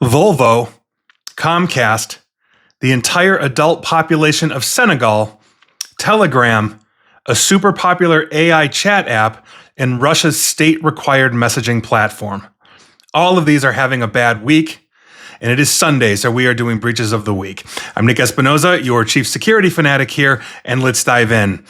Volvo, Comcast, the entire adult population of Senegal, Telegram, a super popular AI chat app, and Russia's state-required messaging platform. All of these are having a bad week, and it is Sunday, so we are doing Breaches of the Week. I'm Nick Espinoza, your chief security fanatic here, and let's dive in.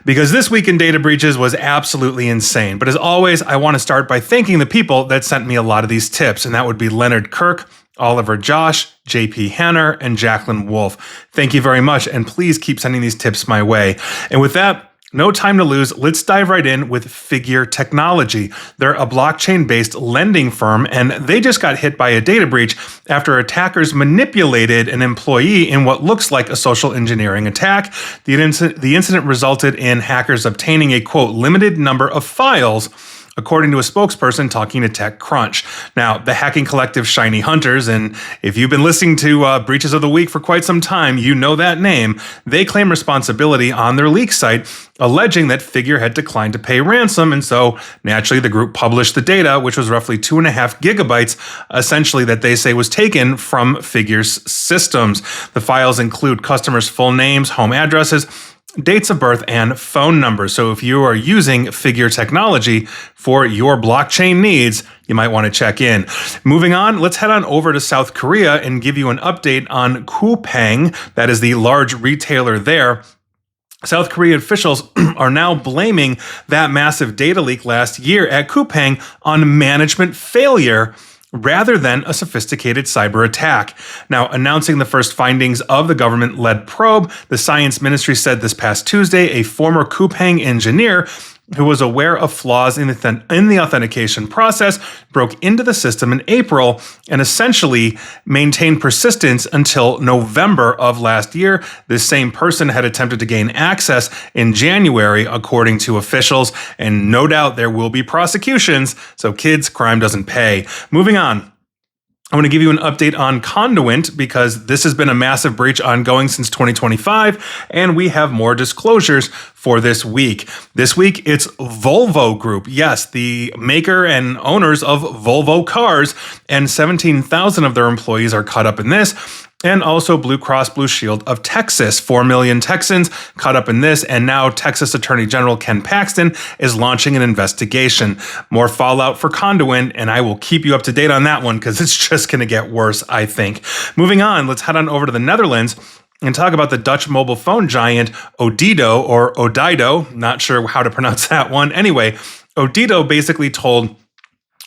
Because this week in data breaches was absolutely insane. But as always, I want to start by thanking the people that sent me a lot of these tips, and that would be Leonard Kirk, Oliver Josh, JP Hanner, and Jacqueline Wolf. Thank you very much, and please keep sending these tips my way. And with that, no time to lose. Let's dive right in with Figure Technology. They're a blockchain-based lending firm, and they just got hit by a data breach after attackers manipulated an employee in what looks like a social engineering attack. The incident resulted in hackers obtaining a, quote, limited number of files, according to a spokesperson talking to TechCrunch. Now, the hacking collective Shiny Hunters, and if you've been listening to Breaches of the Week for quite some time, you know that name. They claim responsibility on their leak site, alleging that Figure had declined to pay ransom, and so naturally the group published the data, which was roughly 2.5 gigabytes, essentially that they say was taken from Figure's systems. The files include customers' full names, home addresses, dates of birth, and phone numbers. So if you are using Figure Technology for your blockchain needs, you might want to check in. Moving on, let's head on over to South Korea and give you an update on Coupang. That is the large retailer there. South Korean officials are now blaming that massive data leak last year at Coupang on management failure rather than a sophisticated cyber attack. Now, announcing the first findings of the government-led probe, the Science Ministry said this past Tuesday a former Coupang engineer who was aware of flaws in the authentication process broke into the system in April and essentially maintained persistence until November of last year. This same person had attempted to gain access in January, according to officials, and no doubt there will be prosecutions, so kids, crime doesn't pay. Moving on. I want to give you an update on Conduent because this has been a massive breach ongoing since 2025, and we have more disclosures for this week. This week, it's Volvo Group. Yes, the maker and owners of Volvo cars, and 17,000 of their employees are caught up in this. And also Blue Cross Blue Shield of Texas. 4 million Texans caught up in this, and now Texas Attorney General Ken Paxton is launching an investigation. More fallout for Conduent, and I will keep you up to date on that one because it's just going to get worse, I think. Moving on, let's head on over to the Netherlands and talk about the Dutch mobile phone giant Odido, or Odido, not sure how to pronounce that one. Anyway, Odido basically told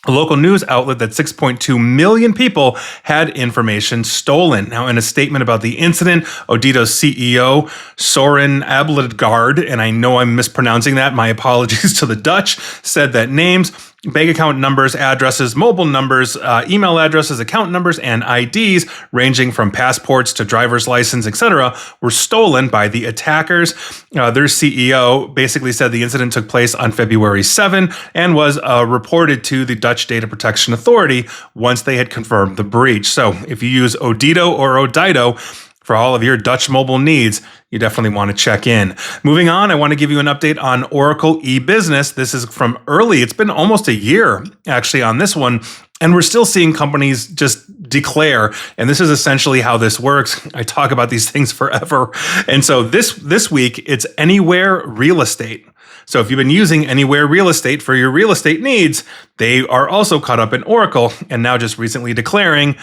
a local news outlet that 6.2 million people had information stolen. Now, in a statement about the incident, Odido's CEO, Soren Abelgaard, and I know I'm mispronouncing that, my apologies to the Dutch, said that names, bank account numbers, addresses, mobile numbers, email addresses, account numbers, and IDs ranging from passports to driver's license, etc., were stolen by the attackers. Their CEO basically said the incident took place on February 7 and was reported to the Dutch Data Protection Authority once they had confirmed the breach. So if you use Odido or Odido for all of your Dutch mobile needs, you definitely want to check in. Moving on, I want to give you an update on Oracle e-Business. This is from early. It's been almost a year, actually, on this one. And we're still seeing companies just declare, and this is essentially how this works. I talk about these things forever. And so this week, it's Anywhere Real Estate. So if you've been using Anywhere Real Estate for your real estate needs, they are also caught up in Oracle and now just recently declaring,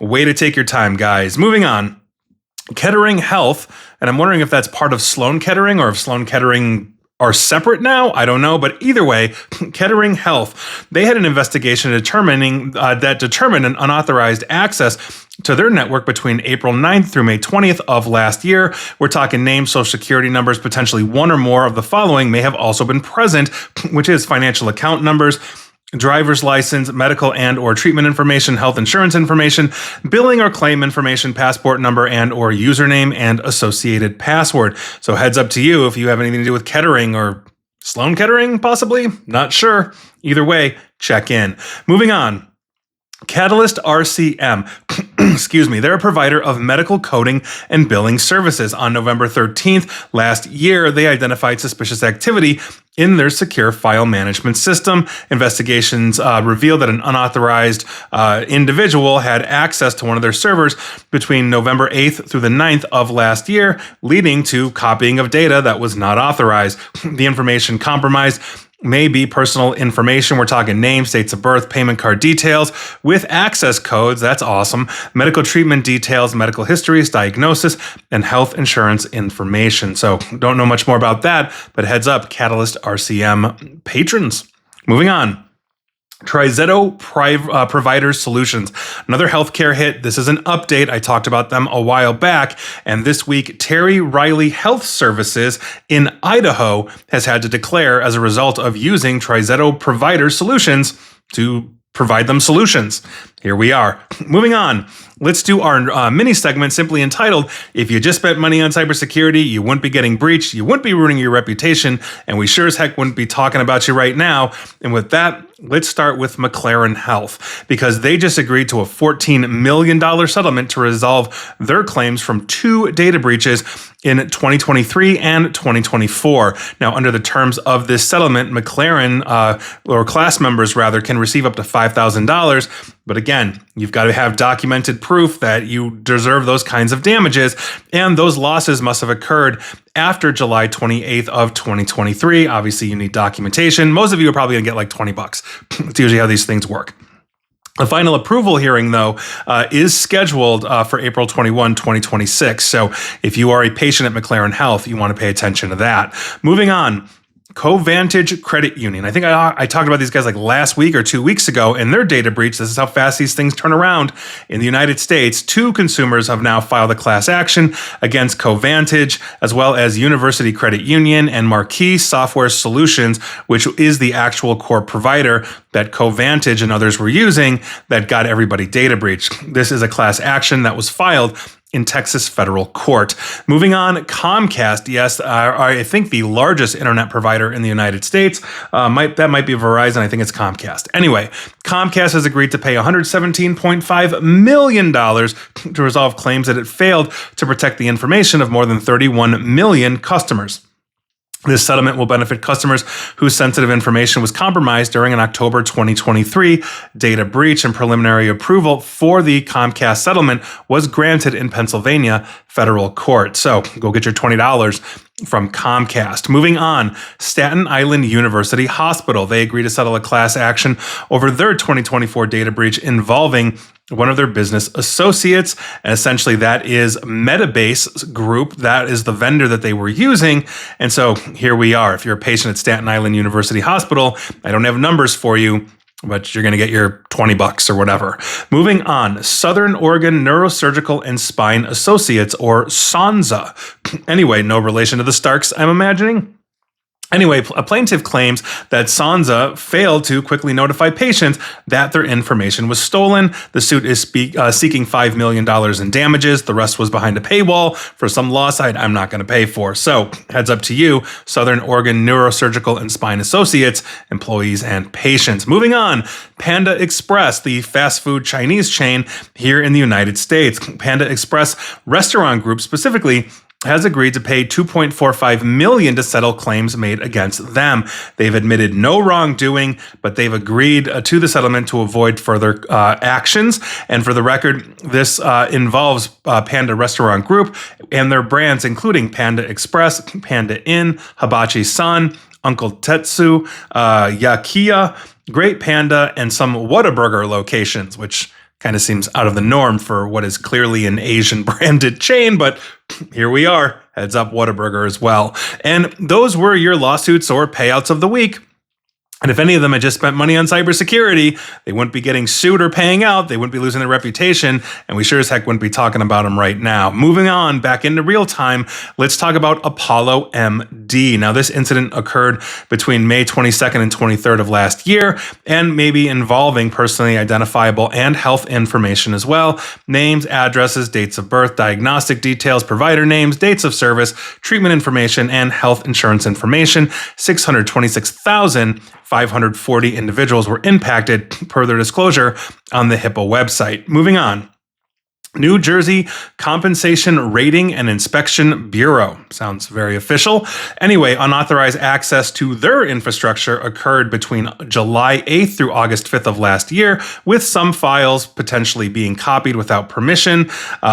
way to take your time, guys. Moving on. Kettering Health, and I'm wondering if that's part of Sloan Kettering or if Sloan Kettering are separate now. I don't know, but either way, Kettering Health, they had an investigation determined an unauthorized access to their network between April 9th through May 20th of last year. We're talking names, social security numbers, potentially one or more of the following may have also been present, which is financial account numbers, driver's license, medical and or treatment information, health insurance information, billing or claim information, passport number and or username, and associated password. So heads up to you if you have anything to do with Kettering or Sloan Kettering, possibly. Not sure. Either way, check in. Moving on. Catalyst RCM, excuse me, they're a provider of medical coding and billing services. On November 13th last year, they identified suspicious activity in their secure file management system. Investigations revealed that an unauthorized individual had access to one of their servers between November 8th through the 9th of last year, leading to copying of data that was not authorized. The information compromised may be personal information. We're talking names, dates of birth, payment card details with access codes. That's awesome. Medical treatment details, medical histories, diagnosis, and health insurance information. So don't know much more about that, but heads up, Catalyst RCM patrons. Moving on. TriZetto Provider Solutions, another healthcare hit. This is an update. I talked about them a while back. And this week, Terry Riley Health Services in Idaho has had to declare as a result of using TriZetto Provider Solutions to provide them solutions. Here we are. Moving on. Let's do our mini segment simply entitled, If You Just Spent Money on Cybersecurity, You Wouldn't Be Getting Breached, You Wouldn't Be Ruining Your Reputation, and we sure as heck wouldn't be talking about you right now. And with that, let's start with McLaren Health, because they just agreed to a $14 million settlement to resolve their claims from 2 data breaches in 2023 and 2024. Now, under the terms of this settlement, McLaren, or class members rather, can receive up to $5,000. But again, you've got to have documented proof that you deserve those kinds of damages, and those losses must have occurred after July 28th of 2023. Obviously, you need documentation. Most of you are probably going to get like $20. It's usually how these things work. The final approval hearing, though, is scheduled for April 21, 2026. So if you are a patient at McLaren Health, you want to pay attention to that. Moving on. Covantage Credit Union. I think I talked about these guys like last week or 2 weeks ago in their data breach. This is how fast these things turn around. In the United States, 2 consumers have now filed a class action against Covantage, as well as University Credit Union and Marquee Software Solutions, which is the actual core provider that Covantage and others were using that got everybody data breached. This is a class action that was filed in Texas federal court. Moving on, Comcast, yes, I think the largest internet provider in the United States. That might be Verizon. I think it's Comcast. Anyway, Comcast has agreed to pay $117.5 million to resolve claims that it failed to protect the information of more than 31 million customers. This settlement will benefit customers whose sensitive information was compromised during an October 2023 data breach, and preliminary approval for the Comcast settlement was granted in Pennsylvania federal court. So go get your $20 from Comcast. Moving on, Staten Island University Hospital. They agreed to settle a class action over their 2024 data breach involving one of their business associates. And essentially that is Metabase Group. That is the vendor that they were using. And so here we are. If you're a patient at Staten Island University Hospital, I don't have numbers for you, but you're going to get your $20 or whatever. Moving on, Southern Oregon Neurosurgical and Spine Associates, or SONSA. Anyway, no relation to the Starks, I'm imagining. Anyway, a plaintiff claims that SONSA failed to quickly notify patients that their information was stolen. The suit is seeking $5 million in damages. The rest was behind a paywall for some loss I'm not going to pay for. So heads up to you, Southern Oregon Neurosurgical and Spine Associates, employees and patients. Moving on, Panda Express, the fast food Chinese chain here in the United States. Panda Express Restaurant Group specifically has agreed to pay $2.45 million to settle claims made against them. They've admitted no wrongdoing, but they've agreed to the settlement to avoid further actions. And for the record, this involves Panda Restaurant Group and their brands, including Panda Express, Panda Inn, Hibachi-san, Uncle Tetsu, Yakiya, Great Panda, and some Whataburger locations, which kind of seems out of the norm for what is clearly an Asian branded chain, but here we are. Heads up, Whataburger as well. And those were your lawsuits or payouts of the week. And if any of them had just spent money on cybersecurity, they wouldn't be getting sued or paying out. They wouldn't be losing their reputation. And we sure as heck wouldn't be talking about them right now. Moving on back into real time, let's talk about Apollo MD. Now, this incident occurred between May 22nd and 23rd of last year, and maybe involving personally identifiable and health information as well. Names, addresses, dates of birth, diagnostic details, provider names, dates of service, treatment information, and health insurance information. $626,000 540 individuals were impacted, per their disclosure on the HIPAA website. Moving on. New Jersey Compensation Rating and Inspection Bureau. Sounds very official. Anyway, unauthorized access to their infrastructure occurred between July 8th through August 5th of last year, with some files potentially being copied without permission.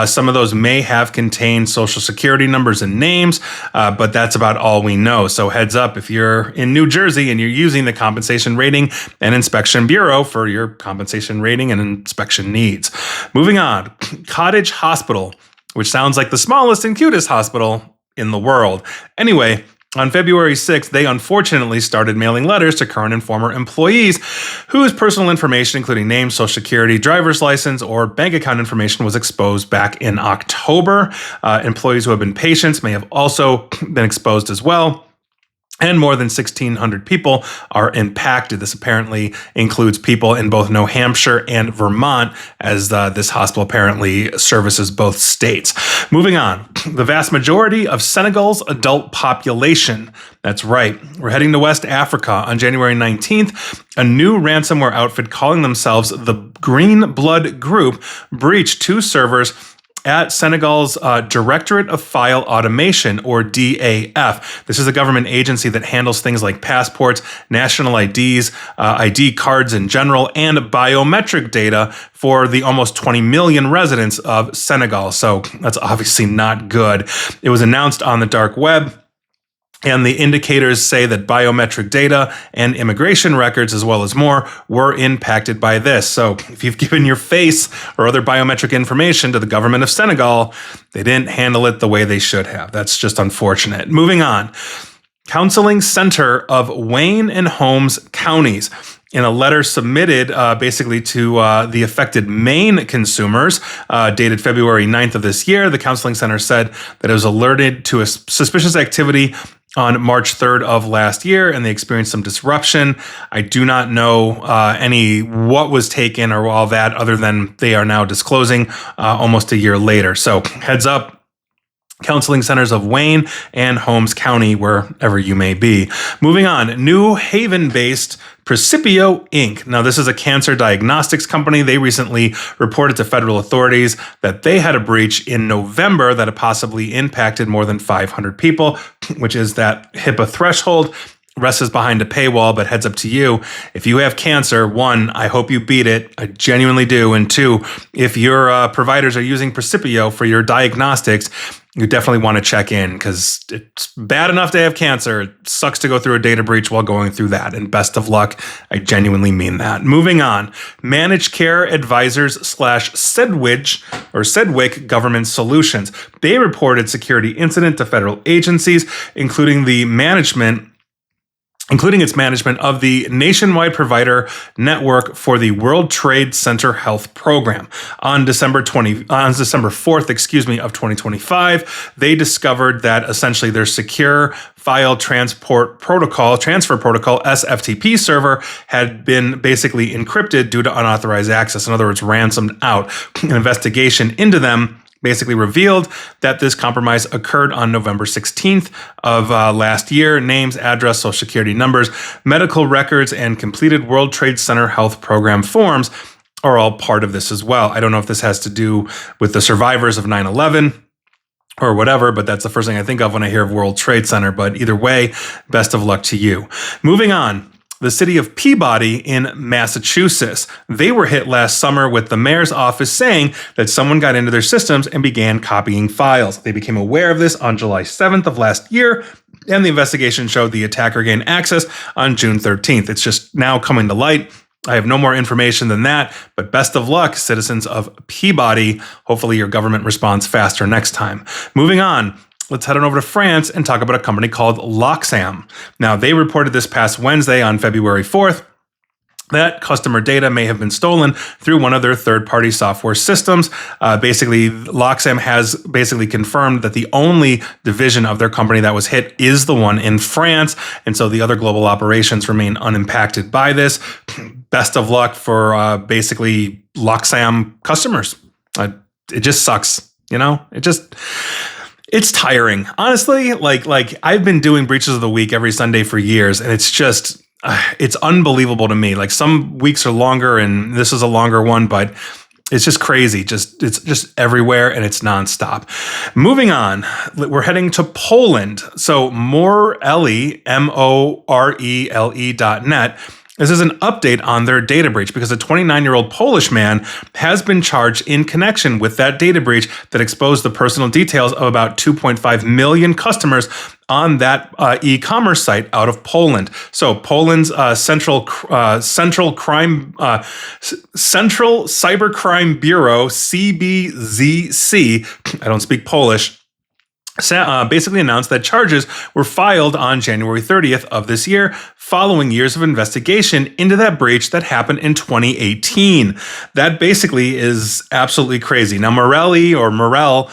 Some of those may have contained social security numbers and names, but that's about all we know. So heads up, if you're in New Jersey and you're using the Compensation Rating and Inspection Bureau for your compensation rating and inspection needs. Moving on. Cottage Hospital, which sounds like the smallest and cutest hospital in the world. Anyway, on February 6th, they unfortunately started mailing letters to current and former employees whose personal information, including name, social security, driver's license, or bank account information, was exposed back in October. Employees who have been patients may have also been exposed as well. And more than 1,600 people are impacted. This apparently includes people in both New Hampshire and Vermont, as this hospital apparently services both states. Moving on, the vast majority of Senegal's adult population. That's right. We're heading to West Africa. On January 19th, a new ransomware outfit calling themselves the Green Blood Group breached two servers at Senegal's Directorate of File Automation, or DAF. This is a government agency that handles things like passports, national IDs, ID cards in general, and biometric data for the almost 20 million residents of Senegal. So that's obviously not good. It was announced on the dark web. And the indicators say that biometric data and immigration records, as well as more, were impacted by this. So if you've given your face or other biometric information to the government of Senegal, they didn't handle it the way they should have. That's just unfortunate. Moving on. Counseling Center of Wayne and Holmes counties. In a letter submitted basically to the affected Maine consumers, dated February 9th of this year, the Counseling Center said that it was alerted to a suspicious activity on March 3rd of last year, and they experienced some disruption. I do not know what was taken or all that, other than they are now disclosing almost a year later. So heads up. Counseling Centers of Wayne and Holmes County, wherever you may be. Moving on, New Haven-based Precipio Inc. Now, this is a cancer diagnostics company. They recently reported to federal authorities that they had a breach in November that had possibly impacted more than 500 people, which is that HIPAA threshold. Rest is behind a paywall, but heads up to you. If you have cancer, one, I hope you beat it. I genuinely do. And two, if your providers are using Precipio for your diagnostics, you definitely want to check in, because it's bad enough to have cancer. It sucks to go through a data breach while going through that. And best of luck. I genuinely mean that. Moving on. Managed Care Advisors / Sedgwick Government Solutions. They reported security incident to federal agencies, including its management of the nationwide provider network for the World Trade Center Health Program. On December 4th, of 2025, they discovered that essentially their secure file transfer protocol, SFTP server, had been basically encrypted due to unauthorized access. In other words, ransomed out. An investigation into them basically revealed that this compromise occurred on November 16th of last year. Names, address, social security numbers, medical records, and completed World Trade Center Health Program forms are all part of this as well. I don't know if this has to do with the survivors of 9/11 or whatever, but that's the first thing I think of when I hear of World Trade Center. But either way, best of luck to you. Moving on. The city of Peabody in Massachusetts. They were hit last summer with the mayor's office saying that someone got into their systems and began copying files. They became aware of this on July 7th of last year, and the investigation showed the attacker gained access on June 13th. It's just now coming to light. I have no more information than that, but best of luck, citizens of Peabody. Hopefully your government responds faster next time. Moving on. Let's head on over to France and talk about a company called Loxam. Now, they reported this past Wednesday on February 4th that customer data may have been stolen through one of their third-party software systems. Loxam has basically confirmed that the only division of their company that was hit is the one in France, and so the other global operations remain unimpacted by this. Best of luck for basically Loxam customers. It just sucks, It's tiring. Honestly, like I've been doing breaches of the week every Sunday for years, and it's just, it's unbelievable to me. Like some weeks are longer and this is a longer one, but it's just crazy. It's just everywhere and it's nonstop. Moving on, we're heading to Poland. So Morele, MORELE.net. This is an update on their data breach because a 29-year-old Polish man has been charged in connection with that data breach that exposed the personal details of about 2.5 million customers on that e-commerce site out of Poland. So Poland's Central Cybercrime Bureau, CBZC, I don't speak Polish, basically announced that charges were filed on January 30th of this year, following years of investigation into that breach that happened in 2018. That basically is absolutely crazy. Now, Morele.net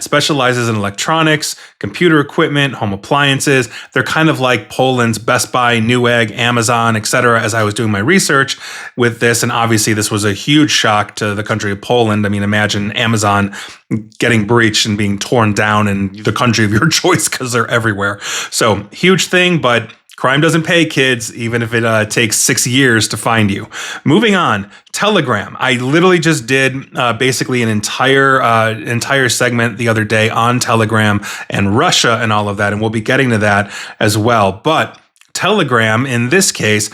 specializes in electronics, computer equipment, home appliances. They're kind of like Poland's Best Buy, Newegg, Amazon, etc. as I was doing my research with this. And obviously, this was a huge shock to the country of Poland. I mean, imagine Amazon getting breached and being torn down in the country of your choice because they're everywhere. So huge thing, but crime doesn't pay, kids, even if it takes 6 years to find you. Moving on, Telegram. I literally just did basically an entire segment the other day on Telegram and Russia and all of that, and we'll be getting to that as well. But Telegram, in this case,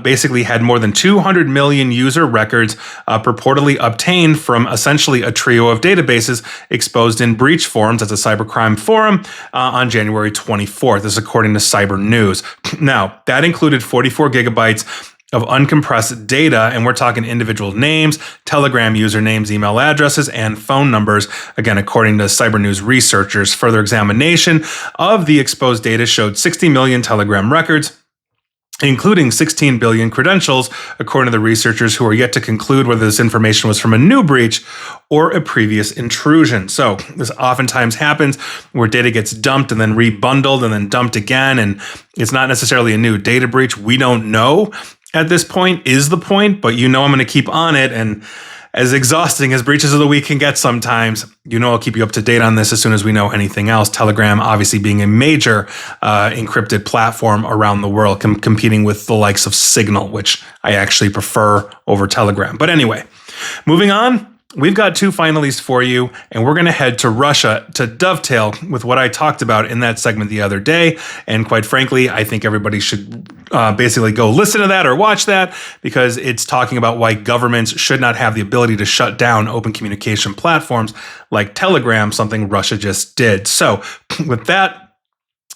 basically had more than 200 million user records purportedly obtained from essentially a trio of databases exposed in breach forums at the Cybercrime Forum on January 24th. This is according to Cyber News. Now, that included 44 gigabytes of uncompressed data, and we're talking individual names, Telegram usernames, email addresses, and phone numbers. Again, according to Cyber News researchers, further examination of the exposed data showed 60 million Telegram records, including 16 billion credentials, according to the researchers, who are yet to conclude whether this information was from a new breach or a previous intrusion. So this oftentimes happens where data gets dumped and then rebundled and then dumped again, and it's not necessarily a new data breach. We don't know at this point is the point, but I'm going to keep on it. And as exhausting as breaches of the week can get sometimes, I'll keep you up to date on this as soon as we know anything else. Telegram obviously being a major encrypted platform around the world, competing with the likes of Signal, which I actually prefer over Telegram. But anyway, moving on. We've got 2 finalists for you, and we're going to head to Russia to dovetail with what I talked about in that segment the other day. And quite frankly, I think everybody should basically go listen to that or watch that, because it's talking about why governments should not have the ability to shut down open communication platforms like Telegram, something Russia just did. So with that,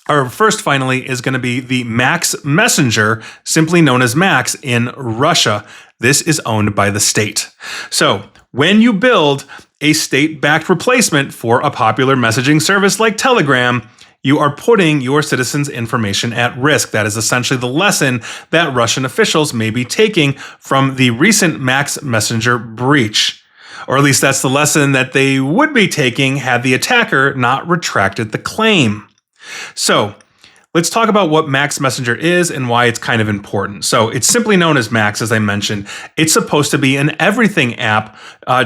our first finally is going to be the Max Messenger, simply known as Max, in Russia. This is owned by the state. So when you build a state-backed replacement for a popular messaging service like Telegram, you are putting your citizens' information at risk. That is essentially the lesson that Russian officials may be taking from the recent Max Messenger breach. Or at least that's the lesson that they would be taking had the attacker not retracted the claim. So let's talk about what Max Messenger is and why it's kind of important. So it's simply known as Max, as I mentioned. It's supposed to be an everything app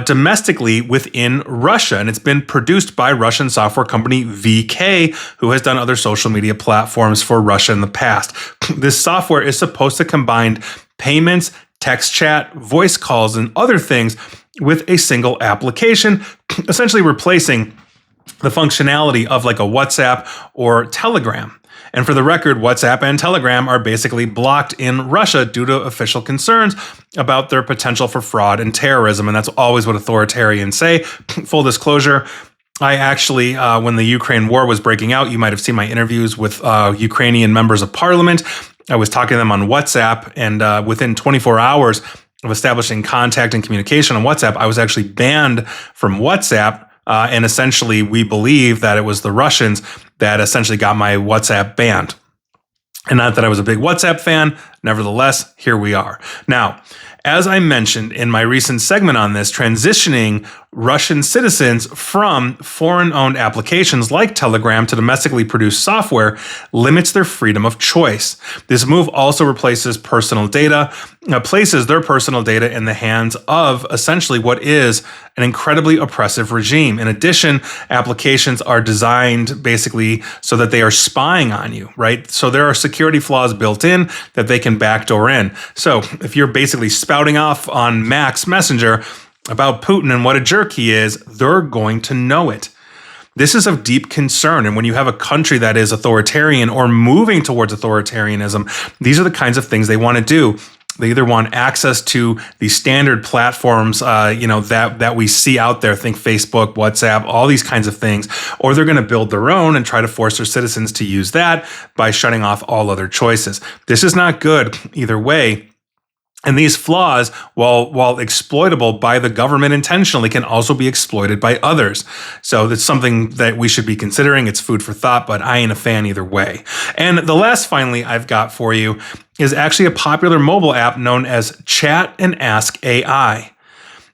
domestically within Russia, and it's been produced by Russian software company VK, who has done other social media platforms for Russia in the past. This software is supposed to combine payments, text chat, voice calls, and other things with a single application, essentially replacing the functionality of like a WhatsApp or Telegram. And for the record, WhatsApp and Telegram are basically blocked in Russia due to official concerns about their potential for fraud and terrorism. And that's always what authoritarians say. Full disclosure, I actually, when the Ukraine war was breaking out, you might have seen my interviews with Ukrainian members of parliament. I was talking to them on WhatsApp, and within 24 hours of establishing contact and communication on WhatsApp, I was actually banned from WhatsApp. And essentially, we believe that it was the Russians that essentially got my WhatsApp banned. And not that I was a big WhatsApp fan, nevertheless, here we are. Now, as I mentioned in my recent segment on this, transitioning Russian citizens from foreign-owned applications like Telegram to domestically produced software limits their freedom of choice. This move also places their personal data in the hands of essentially what is an incredibly oppressive regime. In addition, applications are designed basically so that they are spying on you, right? So there are security flaws built in that they can backdoor in. So if you're basically spouting off on Max Messenger about Putin and what a jerk he is, they're going to know it. This is of deep concern. And when you have a country that is authoritarian or moving towards authoritarianism, these are the kinds of things they want to do. They either want access to the standard platforms, that we see out there, think Facebook, WhatsApp, all these kinds of things, or they're going to build their own and try to force their citizens to use that by shutting off all other choices. This is not good either way. And these flaws, while exploitable by the government intentionally, can also be exploited by others. So that's something that we should be considering. It's food for thought, but I ain't a fan either way. And the last, finally, I've got for you is actually a popular mobile app known as Chat and Ask AI.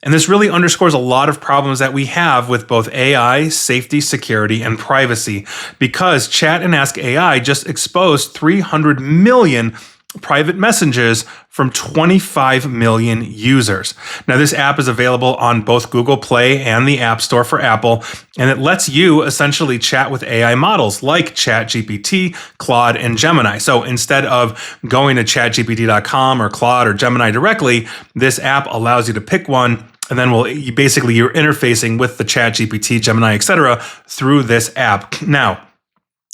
And this really underscores a lot of problems that we have with both AI, safety, security, and privacy, because Chat and Ask AI just exposed 300 million private messages from 25 million users. Now, this app is available on both Google Play and the App Store for Apple, and it lets you essentially chat with AI models like ChatGPT, Claude, and Gemini. So instead of going to chatgpt.com or Claude or Gemini directly, this app allows you to pick one, and then you're interfacing with the ChatGPT, Gemini, etc. through this app. Now,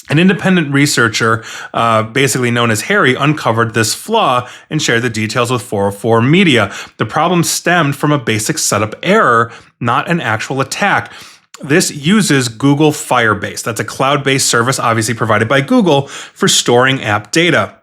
an independent researcher, basically known as Harry, uncovered this flaw and shared the details with 404 Media. The problem stemmed from a basic setup error, not an actual attack. This uses Google Firebase. That's a cloud-based service, obviously provided by Google, for storing app data.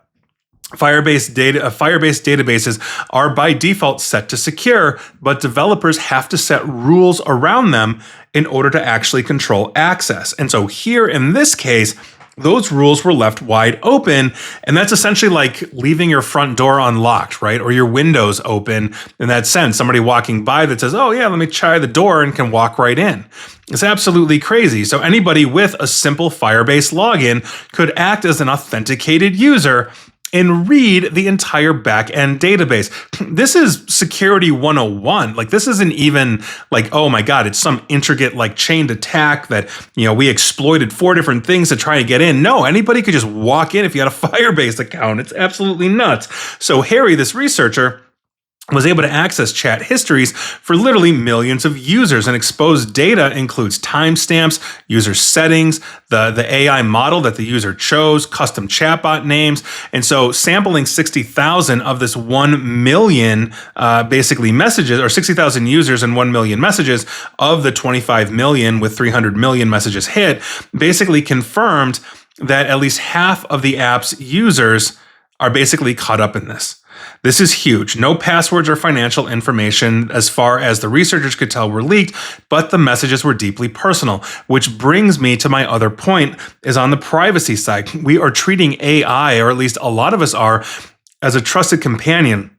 Firebase databases are by default set to secure, but developers have to set rules around them in order to actually control access. And so here in this case, those rules were left wide open, and that's essentially like leaving your front door unlocked, right? Or your windows open in that sense. Somebody walking by that says, oh yeah, let me try the door, and can walk right in. It's absolutely crazy. So anybody with a simple Firebase login could act as an authenticated user and read the entire back-end database. This is security 101. Like, this isn't even like, oh my God, it's some intricate like chained attack that, we exploited 4 different things to try and get in. No, anybody could just walk in if you had a Firebase account. It's absolutely nuts. So Harry, this researcher, was able to access chat histories for literally millions of users, and exposed data includes timestamps, user settings, the AI model that the user chose, custom chatbot names. And so sampling 60,000 of this 1 million basically messages, or 60,000 users and 1 million messages of the 25 million with 300 million messages hit, basically confirmed that at least half of the app's users are basically caught up in this. This is huge. No passwords or financial information, as far as the researchers could tell, were leaked, but the messages were deeply personal, which brings me to my other point, is on the privacy side. We are treating AI, or at least a lot of us are, as a trusted companion,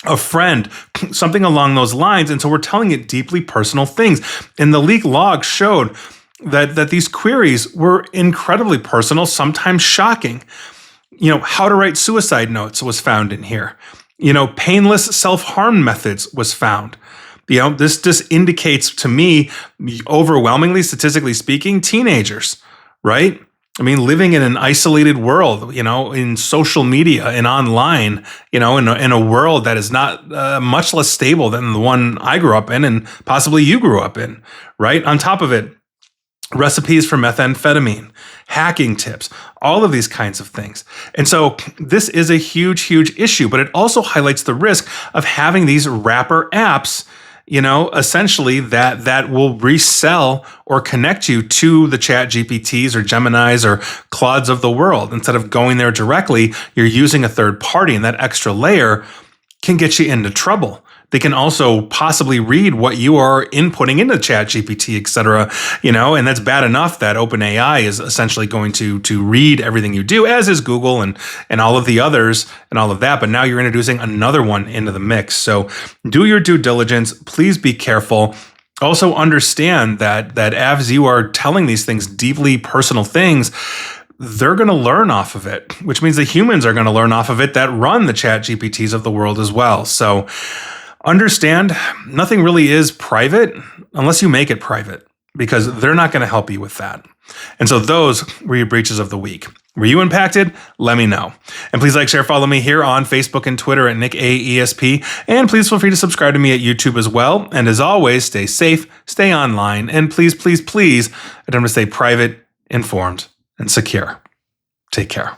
a friend, something along those lines, and so we're telling it deeply personal things. And the leak log showed that these queries were incredibly personal, sometimes shocking. How to write suicide notes was found in here. Painless self-harm methods was found. This just indicates to me, overwhelmingly, statistically speaking, teenagers, right? Living in an isolated world, in social media and online, in a world that is not much less stable than the one I grew up in and possibly you grew up in, right? On top of it, recipes for methamphetamine, hacking tips, all of these kinds of things. And so this is a huge, huge issue, but it also highlights the risk of having these wrapper apps, essentially that will resell or connect you to the ChatGPTs or Geminis or Claudes of the world. Instead of going there directly, you're using a third party, and that extra layer can get you into trouble. They can also possibly read what you are inputting into ChatGPT, et cetera, and that's bad enough that OpenAI is essentially going to read everything you do, as is Google and all of the others and all of that. But now you're introducing another one into the mix. So do your due diligence. Please be careful. Also understand that as you are telling these things, deeply personal things, they're going to learn off of it, which means the humans are going to learn off of it that run the chat GPTs of the world as well. So understand nothing really is private unless you make it private, because they're not going to help you with that. And so those were your breaches of the week. Were you impacted? Let me know. And please like, share, follow me here on Facebook and Twitter at NickAESP. And please feel free to subscribe to me at YouTube as well. And as always, stay safe, stay online, and please, please, please, attempt to stay private, informed, and secure. Take care.